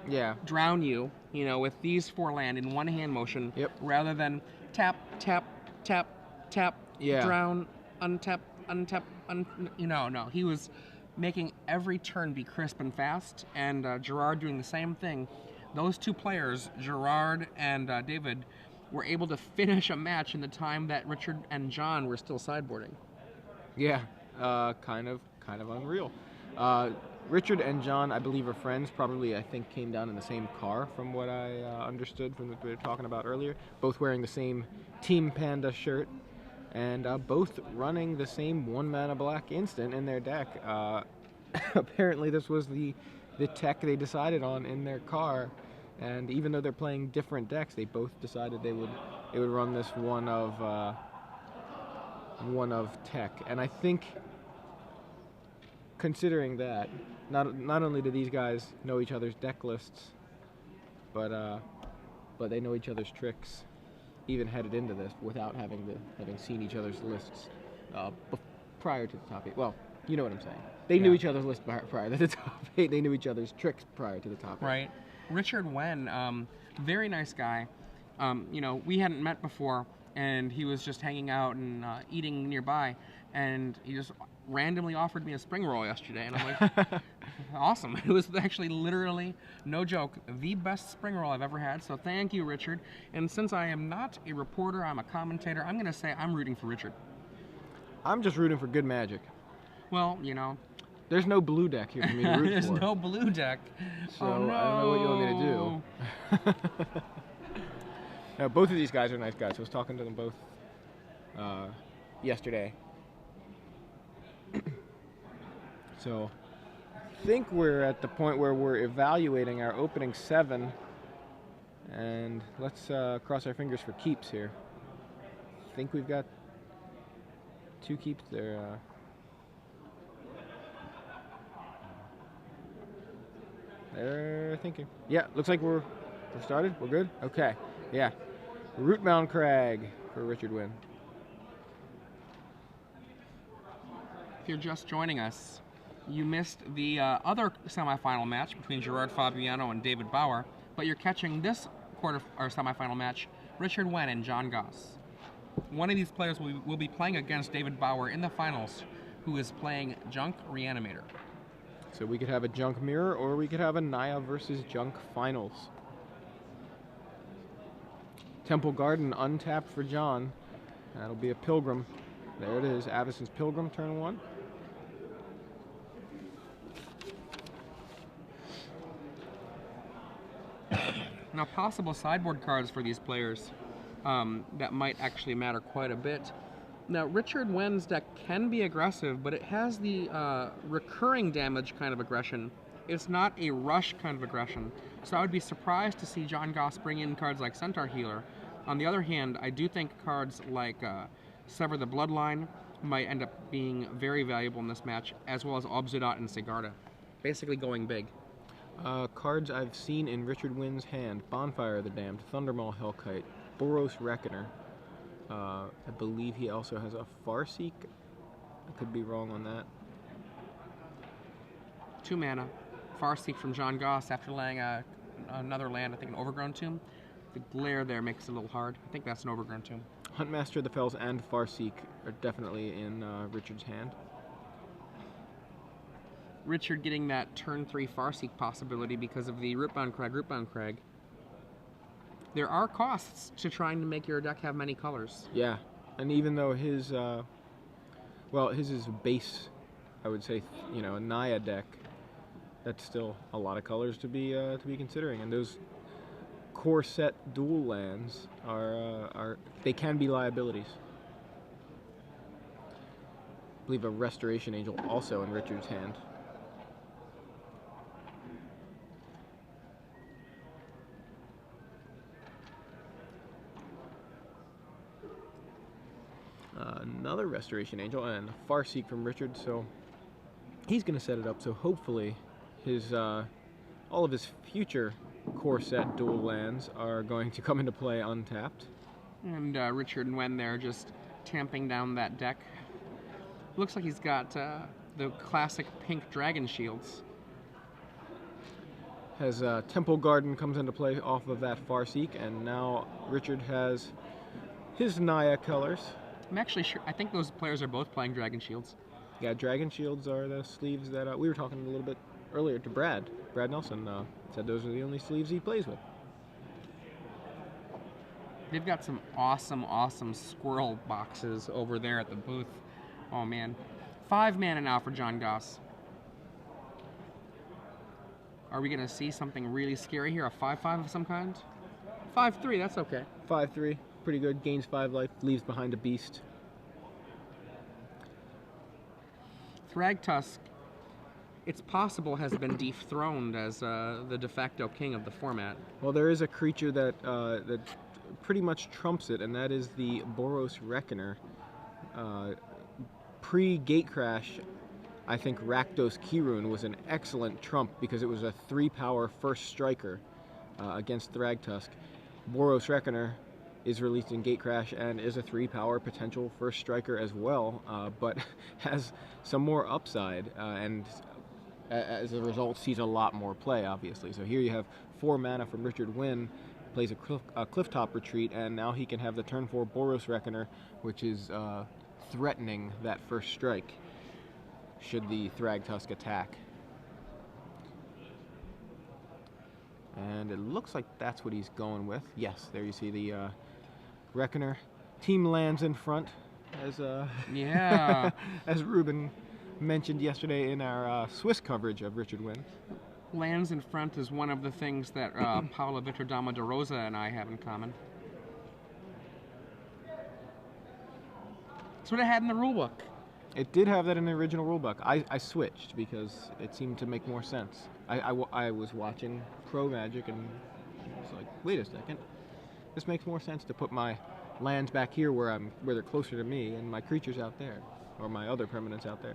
Yeah. drown you, you know, with these 4 land in one hand motion, Yep. rather than tap, tap, tap, tap, Yeah. drown, untap, untap, no. He was making every turn be crisp and fast, and Gerard doing the same thing. Those 2 players, Gerard and David, were able to finish a match in the time that Richard and John were still sideboarding. Yeah, kind of unreal. Richard and John, I believe, are friends. Probably, I think, came down in the same car, from what I understood from what we were talking about earlier. Both wearing the same Team Panda shirt, and both running the same 1-mana black instant in their deck. Apparently, this was the tech they decided on in their car, and even though they're playing different decks, they both decided they would run this one of tech. And I think, considering that, not only do these guys know each other's deck lists, but they know each other's tricks, even headed into this without having seen each other's lists prior to the top 8. Well, you know what I'm saying. They knew each other's list prior to the top 8. They knew each other's tricks prior to the top 8. Right. Richard Nguyen, very nice guy. You know, we hadn't met before, and he was just hanging out and eating nearby, and he just randomly offered me a spring roll yesterday, and I'm like, awesome. It was actually literally, no joke, the best spring roll I've ever had, so thank you, Richard. And since I am not a reporter, I'm a commentator, I'm going to say I'm rooting for Richard. I'm just rooting for good magic. Well, you know. There's no blue deck here for me to root There's for. There's no blue deck. So oh, no. I don't know what you want me to do. Now, both of these guys are nice guys. I was talking to them both yesterday. So I think we're at the point where we're evaluating our opening 7, and let's cross our fingers for keeps here. I think we've got 2 keeps there. They're thinking. Yeah, looks like we're started. We're good? Okay. Yeah. Rootbound Crag for Richard Nguyen. If you're just joining us, you missed the other semifinal match between Gerard Fabiano and David Bauer, but you're catching this semifinal match, Richard Nguyen and John Goss. One of these players will be playing against David Bauer in the finals, who is playing Junk Reanimator. So we could have a Junk Mirror, or we could have a Naya versus Junk Finals. Temple Garden untapped for John. That'll be a Pilgrim. There it is, Avacyn's Pilgrim, turn 1. Now, possible sideboard cards for these players that might actually matter quite a bit. Now, Richard Nguyen's deck can be aggressive, but it has the recurring damage kind of aggression. It's not a rush kind of aggression. So I would be surprised to see John Goss bring in cards like Centaur Healer. On the other hand, I do think cards like Sever the Bloodline might end up being very valuable in this match, as well as Obzudat and Sigarda. Basically going big. Cards I've seen in Richard Nguyen's hand: Bonfire of the Damned, Thundermaw Hellkite, Boros Reckoner. I believe he also has a Farseek. I could be wrong on that. 2 mana. Farseek from John Goss after laying another land, I think an Overgrown Tomb. The glare there makes it a little hard. I think that's an Overgrown Tomb. Huntmaster of the Fells and Farseek are definitely in Richard's hand. Richard getting that turn 3 Farseek possibility because of the Rootbound Crag. There are costs to trying to make your deck have many colors. Yeah, and even though his, his is base, I would say, a Naya deck, that's still a lot of colors to be considering. And those core set dual lands they can be liabilities. I believe a Restoration Angel also in Richard's hand. Another Restoration Angel and a Farseek from Richard, so he's going to set it up. So hopefully his all of his future core set dual lands are going to come into play untapped. And Richard Nguyen there just tamping down that deck. Looks like he's got the classic pink dragon shields. Has Temple Garden comes into play off of that Farseek, and now Richard has his Naya colors. I'm actually sure. I think those players are both playing Dragon Shields. Yeah, Dragon Shields are the sleeves that we were talking a little bit earlier to Brad. Brad Nelson said those are the only sleeves he plays with. They've got some awesome squirrel boxes over there at the booth. Oh man. 5 mana now for John Goss. Are we gonna see something really scary here? A 5/5 of some kind? 5/3, that's okay. 5/3, pretty good. Gains 5 life, leaves behind a beast. Thragtusk, it's possible, has been dethroned as the de facto king of the format. Well, there is a creature that pretty much trumps it, and that is the Boros Reckoner. Pre-Gate Crash, I think Rakdos Kirun was an excellent trump because it was a 3-power first striker against Thragtusk. Boros Reckoner is released in Gate Crash and is a 3-power potential first striker as well, but has some more upside and as a result sees a lot more play, obviously. So here you have 4 mana from Richard Nguyen, plays a Clifftop Retreat, and now he can have the turn 4 Boros Reckoner, which is threatening that first strike should the Thragtusk attack. And it looks like that's what he's going with. Yes, there you see the Reckoner. Team lands in front, as Yeah. as Ruben mentioned yesterday in our Swiss coverage of Richard Nguyen. Lands in front is one of the things that Paula Vitterdama de Rosa and I have in common. That's what it had in the rulebook. It did have that in the original rulebook. I switched because it seemed to make more sense. I was watching Pro Magic and I was like, wait a second, this makes more sense to put my lands back here where they're closer to me and my creatures out there, or my other permanents out there.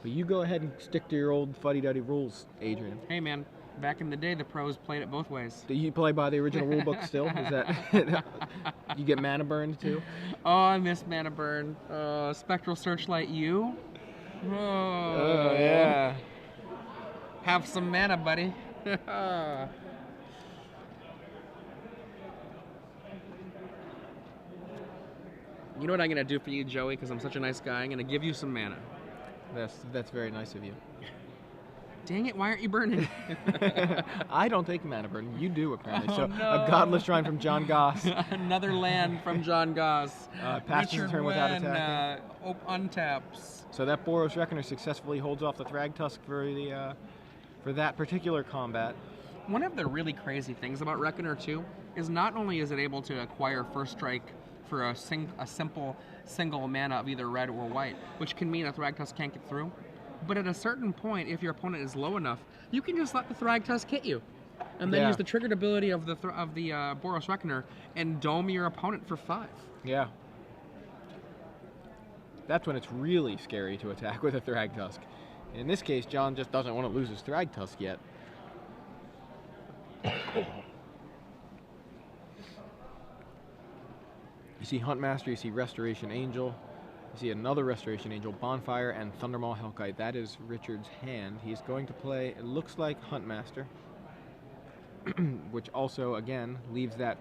But you go ahead and stick to your old fuddy-duddy rules, Adrian. Hey man, back in the day the pros played it both ways. Do you play by the original rulebook still? Is that you get mana burned too? Oh, I miss mana burn. Spectral Searchlight you? Oh yeah. Have some mana, buddy. You know what I'm gonna do for you, Joey, because I'm such a nice guy? I'm gonna give you some mana. That's very nice of you. Dang it, why aren't you burning? I don't take mana burn. You do, apparently. Oh, So no. a Godless Shrine from John Goss. Another land from John Goss. Passes the Richard turn without Nguyen, attacking. Untaps. So that Boros Reckoner successfully holds off the Thragtusk for that particular combat. One of the really crazy things about Reckoner 2 is not only is it able to acquire first strike for a simple single mana of either red or white, which can mean a Thragtusk can't get through, but at a certain point, if your opponent is low enough, you can just let the Thragtusk hit you, and then use the triggered ability of the Boros Reckoner and dome your opponent for 5. Yeah. That's when it's really scary to attack with a Thragtusk. In this case, John just doesn't want to lose his Thragtusk yet. You see Huntmaster, you see Restoration Angel, you see another Restoration Angel, Bonfire, and Thundermaw Hellkite. That is Richard's hand. He's going to play, it looks like Huntmaster, which also, again, leaves that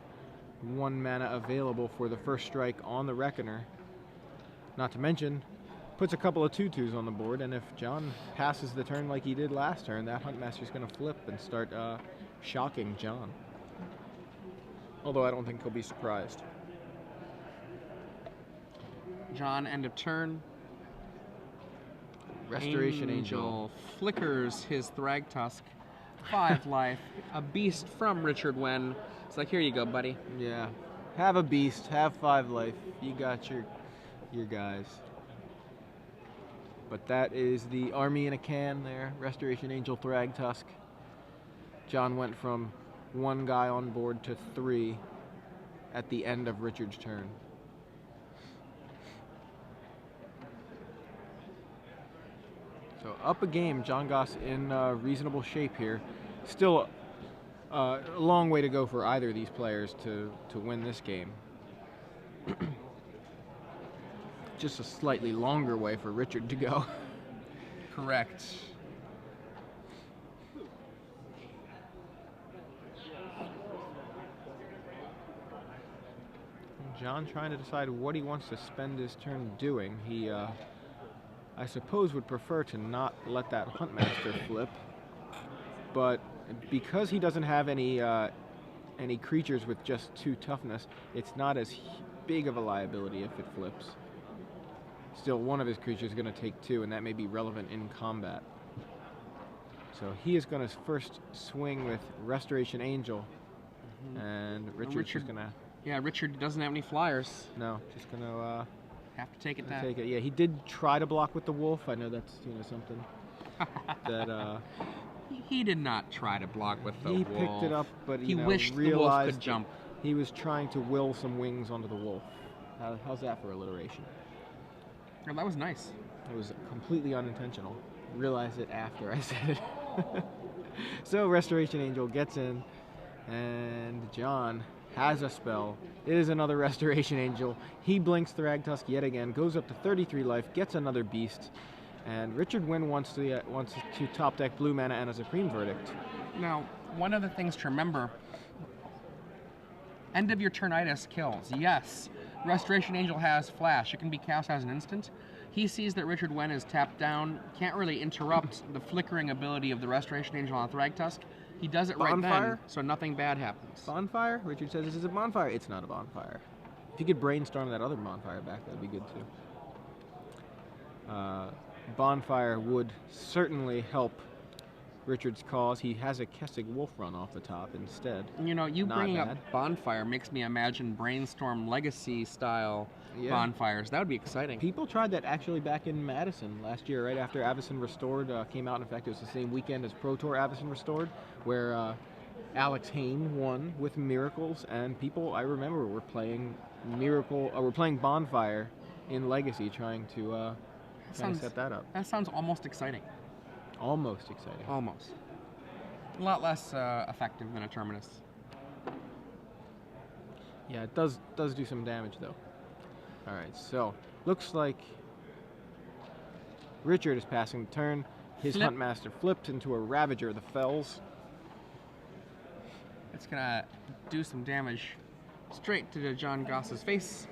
1 mana available for the first strike on the Reckoner. Not to mention, puts a couple of 2/2s on the board, and if John passes the turn like he did last turn, that Huntmaster's going to flip and start shocking John. Although I don't think he'll be surprised. John, end of turn. Restoration Angel. Flickers his Thragtusk. 5 life. A beast from Richard Nguyen. It's like, here you go, buddy. Yeah. Have a beast. Have 5 life. You got your guys. But that is the army in a can there. Restoration Angel, Thragtusk. John went from 1 guy on board to 3 at the end of Richard's turn. So up a game, John Goss in reasonable shape here. Still a long way to go for either of these players to win this game. Just a slightly longer way for Richard to go. Correct. John trying to decide what he wants to spend his turn doing. He, I suppose, would prefer to not let that Huntmaster flip, but because he doesn't have any creatures with just 2 toughness, it's not as big of a liability if it flips. Still, one of his creatures is going to take 2, and that may be relevant in combat. So he is going to first swing with Restoration Angel, and Richard's just going to... Yeah, Richard doesn't have any flyers. No, just going to... have to take it down. Take it. Yeah, he did try to block with the wolf. I know that's something that... He did not try to block with the wolf. He picked it up, but he wished the wolf could jump. He was trying to will some wings onto the wolf. How's that for alliteration? Oh, that was nice. It was completely unintentional. Realized it after I said it. So Restoration Angel gets in, and John has a spell. It is another Restoration Angel. He blinks Thragtusk yet again, goes up to 33 life, gets another beast, and Richard Nguyen wants to top deck blue mana and a Supreme Verdict. Now, one of the things to remember, end of your turnitis kills. Yes, Restoration Angel has flash. It can be cast as an instant. He sees that Richard Nguyen is tapped down, can't really interrupt the flickering ability of the Restoration Angel on Thragtusk. He does it right then, so nothing bad happens. Bonfire? Richard says this is a bonfire. It's not a bonfire. If you could brainstorm that other bonfire back, that'd be good too. Bonfire would certainly help Richard's cause. He has a Kessig Wolf run off the top instead. You know, you bringing up bonfire makes me imagine Brainstorm Legacy style bonfires. That would be exciting. People tried that actually back in Madison last year, right after Avacyn Restored came out. In fact, it was the same weekend as Pro Tour Avacyn Restored, where Alex Hayne won with Miracles, and people, I remember, were playing Bonfire in Legacy, trying to set that up. That sounds almost exciting. Almost exciting. Almost. A lot less effective than a Terminus. Yeah, it does do some damage, though. All right, so looks like Richard is passing the turn. His Huntmaster flipped into a Ravager of the Fells. It's going to do some damage straight to John Goss's face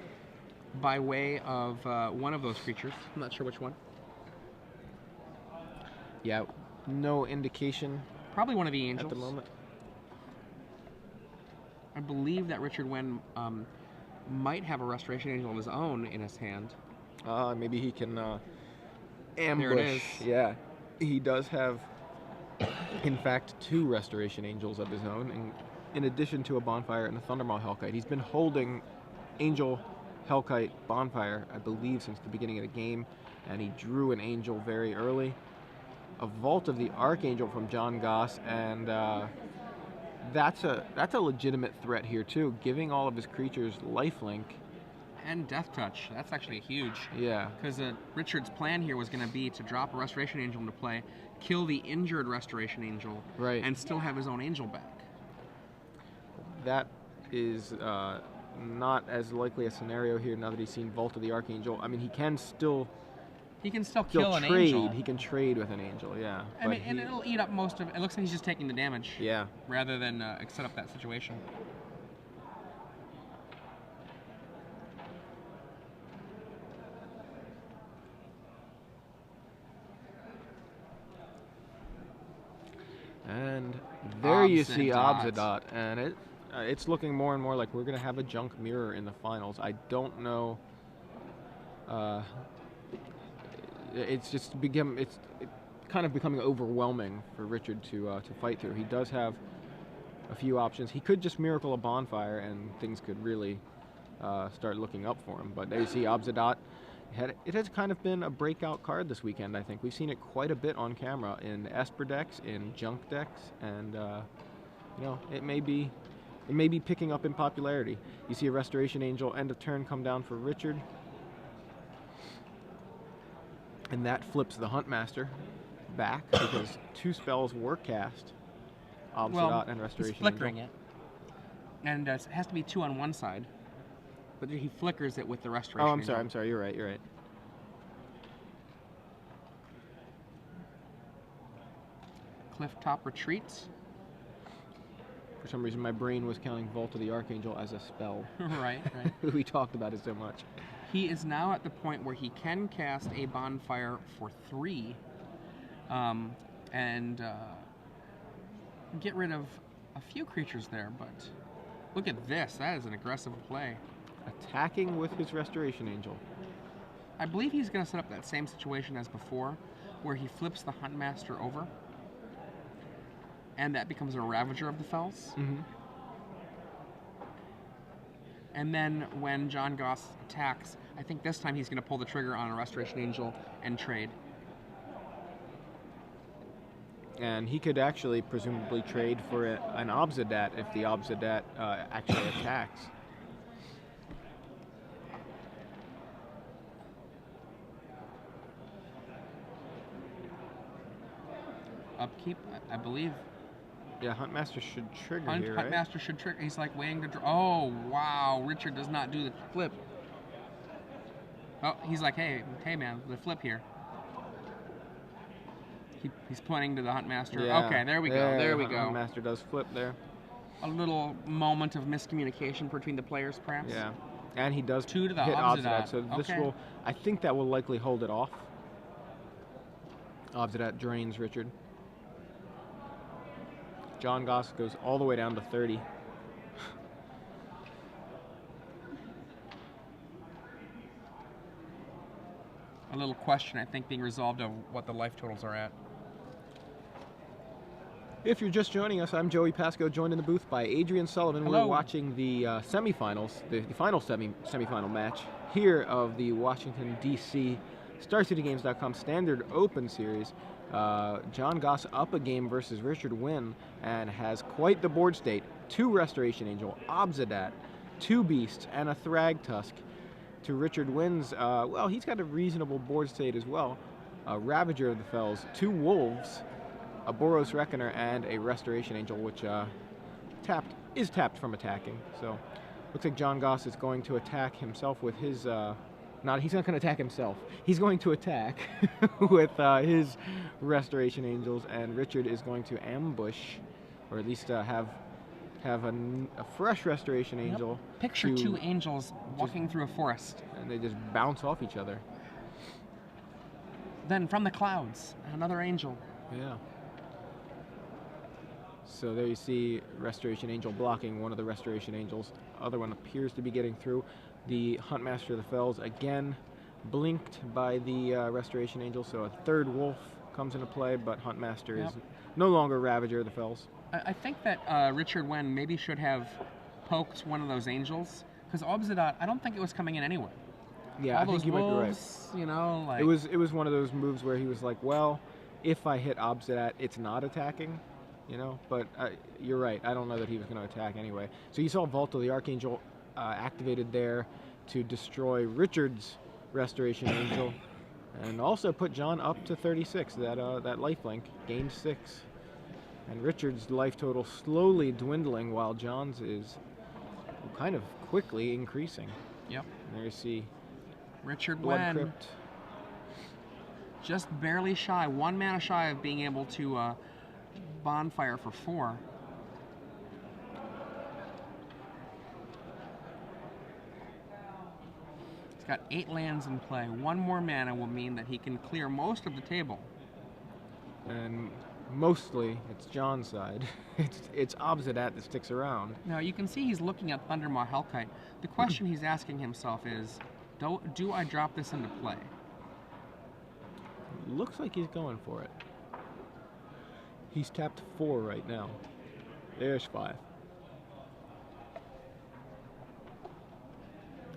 by way of one of those creatures. I'm not sure which one. Yeah, no indication. Probably one of the angels. At the moment. I believe that Richard Nguyen might have a Restoration Angel of his own in his hand. Maybe he can ambush. There it is. Yeah, he does have, in fact, 2 Restoration Angels of his own, in addition to a Bonfire and a Thundermaw Hellkite. He's been holding Angel, Hellkite, Bonfire, I believe, since the beginning of the game, and he drew an Angel very early. A Vault of the Archangel from John Goss, and that's a legitimate threat here too, giving all of his creatures lifelink. And Death Touch. That's actually huge. Yeah. Because Richard's plan here was going to be to drop a Restoration Angel into play, kill the injured Restoration Angel, right, and still have his own Angel back. That is not as likely a scenario here now that he's seen Vault of the Archangel. I mean, he can still kill an angel. He can trade with an angel, yeah. I mean, and it'll eat up most of it. It looks like he's just taking the damage. Yeah. Rather than set up that situation. And there you see Obzadot, and it's looking more and more like we're going to have a junk mirror in the finals. I don't know. It's just kind of becoming overwhelming for Richard to fight through. He does have a few options. He could just miracle a Bonfire and things could really start looking up for him. But there you see Obzadot. It has kind of been a breakout card this weekend, I think. We've seen it quite a bit on camera in Esper decks, in junk decks, and it may be picking up in popularity. You see a Restoration Angel end of turn come down for Richard. And that flips the Huntmaster back because 2 spells were cast. Obzadot and Restoration Angel. He's flickering it. And it has to be 2 on one side. But he flickers it with the Restoration Angel. I'm sorry. You're right. Clifftop retreats. For some reason, my brain was counting Vault of the Archangel as a spell. Right, right. We talked about it so much. He is now at the point where he can cast a bonfire for 3 and get rid of a few creatures there, but look at this. That is an aggressive play. Attacking with his Restoration Angel. I believe he's going to set up that same situation as before, where he flips the Huntmaster over, and that becomes a Ravager of the Fells. Mm-hmm. And then when John Goss attacks, I think this time he's going to pull the trigger on a Restoration Angel and trade. And he could actually presumably trade for an Obsidat if the Obsidat actually attacks. Upkeep, I believe. Yeah, Huntmaster should trigger here, right? Huntmaster should trigger. He's like waiting to draw. Oh, wow. Richard does not do the flip. Oh, he's like, hey man, the flip here. He's pointing to the Huntmaster. Yeah. Okay, there we go. There we go. Huntmaster does flip there. A little moment of miscommunication between the players, perhaps. Yeah, and he does 2 to the hit Obsidat. So this will, I think that will likely hold it off. Obsidat drains Richard. John Goss goes all the way down to 30. A little question, I think, being resolved of what the life totals are at. If you're just joining us, I'm Joey Pasco, joined in the booth by Adrian Sullivan. Hello. We're watching the semifinals, the final semifinal match here of the Washington, D.C. StarCityGames.com Standard Open Series. John Goss up a game versus Richard Nguyen and has quite the board state. 2 Restoration Angel, Obsidat, 2 Beasts, and a Thragtusk. To Richard Nguyen's, well, he's got a reasonable board state as well. A Ravager of the Fells, 2 Wolves, a Boros Reckoner, and a Restoration Angel, which is tapped from attacking. So looks like John Goss is going to attack himself with his he's not going to attack himself. He's going to attack with his Restoration Angels, and Richard is going to ambush, or at least have a fresh Restoration Angel. Yep. Picture 2 angels walking through a forest. And they just bounce off each other. Then from the clouds, another angel. Yeah. So there you see Restoration Angel blocking one of the Restoration Angels. Other one appears to be getting through. The Huntmaster of the Fells again blinked by the Restoration Angel, so a 3rd Wolf comes into play, but Huntmaster is no longer Ravager of the Fells. I think that Richard Nguyen maybe should have poked one of those angels, because Obsidat, I don't think it was coming in anyway. Yeah, all I think those you might be right. wolves, you know, like It was one of those moves where he was like, well, if I hit Obsidat, it's not attacking, you know. But you're right. I don't know that he was going to attack anyway. So you saw Vault of the Archangel activated there to destroy Richard's Restoration Angel, and also put John up to 36. That lifelink gained 6, and Richard's life total slowly dwindling while John's is kind of quickly increasing. Yep. And there you see Richard Blood Nguyen Crypt. just barely shy, 1 mana shy of being able to bonfire for 4. He's got 8 lands in play. 1 more mana will mean that he can clear most of the table. And mostly it's John's side. It's Obsidat that sticks around. Now you can see he's looking at Thundermaw Hellkite. The question he's asking himself is, do I drop this into play? Looks like he's going for it. He's tapped 4 right now. There's 5.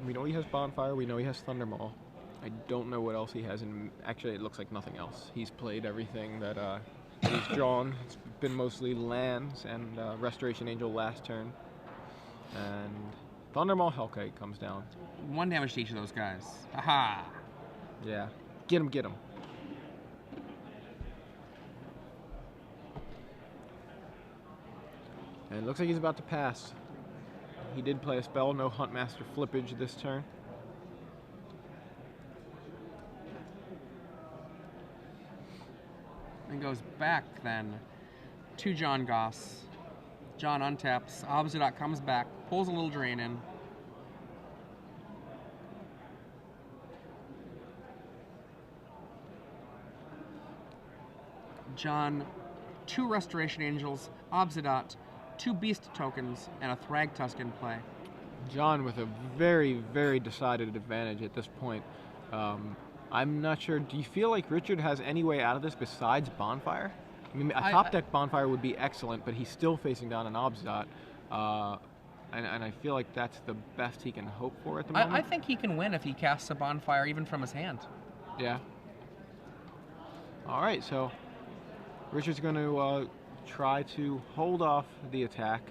We know he has Bonfire. We know he has Thundermaw. I don't know what else he has. And actually, it looks like nothing else. He's played everything that he's drawn. It's been mostly lands and Restoration Angel last turn. And Thundermaw Hellkite comes down. 1 damage to each of those guys. Aha! Yeah. Get him, get him. And it looks like he's about to pass. He did play a spell, no Huntmaster flippage this turn. And goes back then to John Goss. John untaps. Obsidian comes back, pulls a little drain in. John, 2 Restoration Angels, Obsidat, 2 Beast tokens, and a Thragtusk in play. John with a very, very decided advantage at this point. I'm not sure. Do you feel like Richard has any way out of this besides Bonfire? I mean, a top deck Bonfire would be excellent, but he's still facing down an Obsidat. And I feel like that's the best he can hope for at the moment. I think he can win if he casts a Bonfire even from his hand. Yeah. All right, so Richard's going to try to hold off the attack.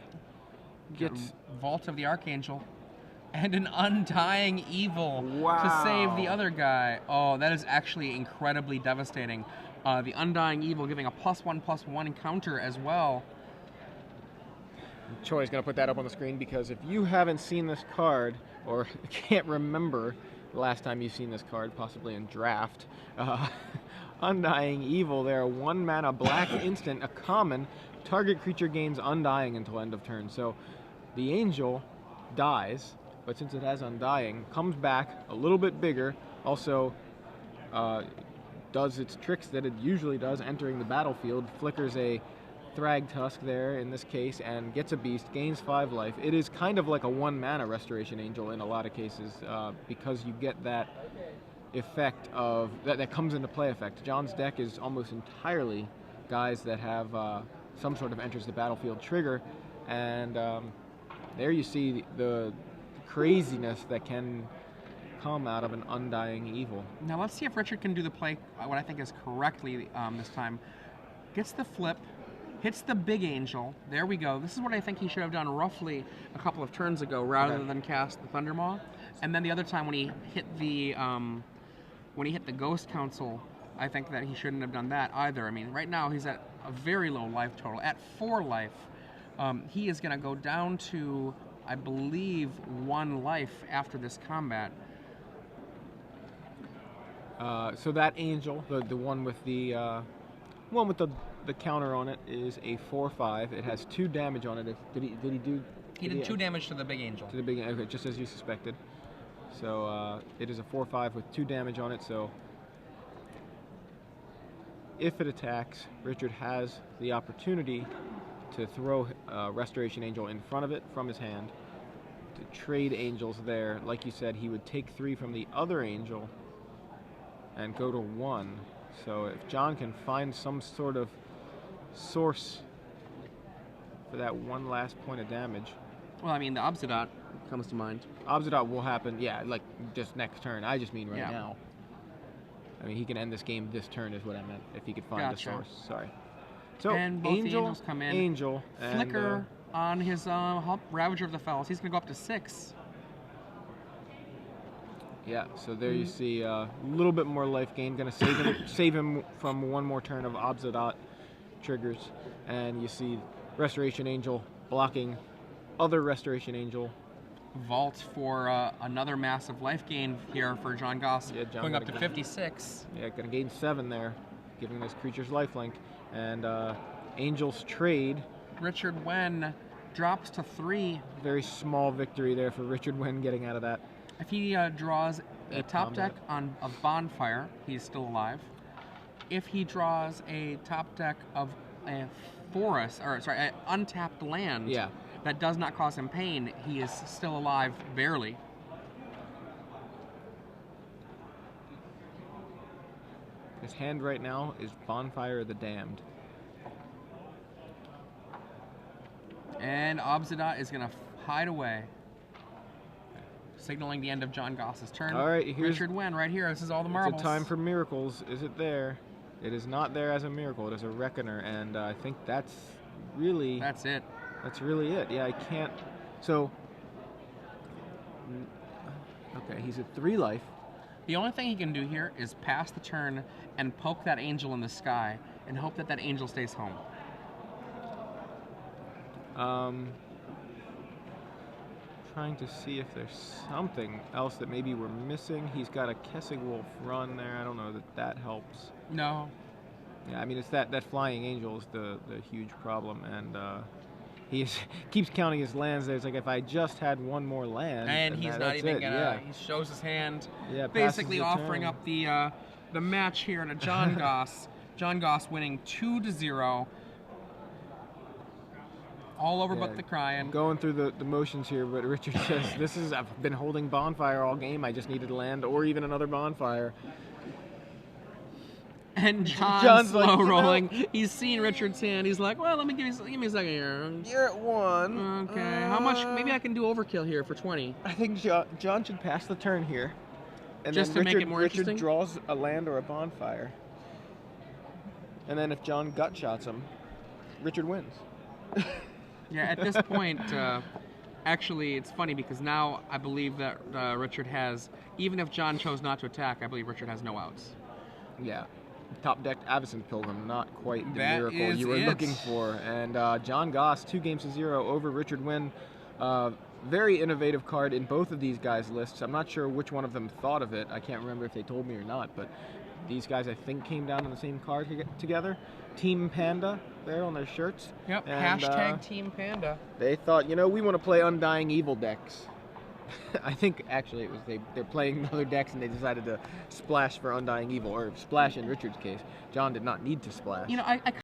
Gets Vault of the Archangel and an Undying Evil Wow. to save the other guy. Oh, that is actually incredibly devastating. The Undying Evil giving a +1/+1 counter as well. Troy's going to put that up on the screen because if you haven't seen this card or can't remember the last time you've seen this card, possibly in draft, Undying Evil there, 1 mana black instant, a common, target creature gains Undying until end of turn. So the angel dies, but since it has Undying, comes back a little bit bigger, also does its tricks that it usually does, entering the battlefield, flickers a Thragtusk there in this case, and gets a beast, gains 5 life. It is kind of like a 1 mana Restoration Angel in a lot of cases, because you get that effect of, that comes into play effect. John's deck is almost entirely guys that have some sort of enters the battlefield trigger, and there you see the craziness that can come out of an Undying Evil. Now let's see if Richard can do the play, what I think is correctly this time. Gets the flip, hits the big angel. There we go. This is what I think he should have done roughly a couple of turns ago, rather than cast the Thundermaw. And then the other time when he hit the Ghost Council, I think that he shouldn't have done that either. I mean, right now he's at a very low life total, at 4 life. He is going to go down to, I believe, 1 life after this combat. So that angel, the one with the counter on it, is a 4/5. It has 2 damage on it. He did 2 damage to the big angel. To the big, okay, just as you suspected. So it is a 4/5 with 2 damage on it. So if it attacks, Richard has the opportunity to throw Restoration Angel in front of it from his hand, to trade angels there. Like you said, he would take 3 from the other angel and go to 1. So if John can find some sort of source for that 1 last point of damage. Well, I mean, the Obsidat comes to mind. Obsidat will happen, yeah, like just next turn. I just mean right Yeah. now. I mean, he can end this game this turn is what I meant, if he could find Gotcha. a source. Sorry. So, And both the angel, angels come in. angel, and, Flicker on his Ravager of the Fells. He's going to go up to 6. yeah, so there you see a little bit more life gain. Going to save him from 1 more turn of Obsidat triggers. And you see Restoration Angel blocking other Restoration Angel. Vault for another massive life gain here for John Goss, Yeah, John going up gotta to gain- 56. Yeah, going to gain 7 there, giving those creatures lifelink. And Angel's trade. Richard Nguyen drops to 3. Very small victory there for Richard Nguyen getting out of that. If he draws a That top combat. deck on a Bonfire, he's still alive. If he draws a top deck of a forest, or sorry, an untapped land Yeah. that does not cause him pain, he is still alive, barely. His hand right now is Bonfire of the Damned. And Obsidat is going to hide away, signaling the end of John Goss's turn. All right, here's Richard Nguyen right here. This is all the marbles. It's a time for miracles. Is it there? It is not there as a miracle. It is a reckoner, and I think that's really That's it. that's really it. Yeah, I can't. So, okay, he's at 3 life. The only thing he can do here is pass the turn and poke that angel in the sky and hope that that angel stays home. Trying to see if there's something else that maybe we're missing. He's got a Kessig Wolf run there. I don't know that helps. No. Yeah, I mean, it's that flying angel is the huge problem, and he keeps counting his lands there. It's like, if I just had one more land. And then he's not that's even it. gonna. Yeah. He shows his hand, Yeah, passes basically the offering turn. up the match here to John Goss. John Goss winning 2-0. All over Yeah, but the crying. Going through the motions here, but Richard says, I've been holding bonfire all game. I just needed land or even another bonfire. And John's slow like, rolling. He's seen Richard's hand. He's like, well, give me a second here. You're at 1. Okay, how much? Maybe I can do overkill here for 20. I think John should pass the turn here. And Just then to make it more Richard interesting? draws a land or a bonfire. And then if John gut shots him, Richard wins. Yeah, at this point, actually, it's funny because now I believe that Richard has, even if John chose not to attack, I believe Richard has no outs. Yeah. Top decked Avacyn Pilgrim, not quite the That miracle is you were it. looking for. And John Goss, 2-0 over Richard Nguyen. Very innovative card in both of these guys' lists. I'm not sure which one of them thought of it. I can't remember if they told me or not, but these guys, I think, came down on the same card together. Team Panda there on their shirts. Yep, And, hashtag Team Panda. They thought, we want to play Undying Evil decks. I think, actually, it was they're playing other decks and they decided to splash for Undying Evil, or splash in Richard's case. John did not need to splash. I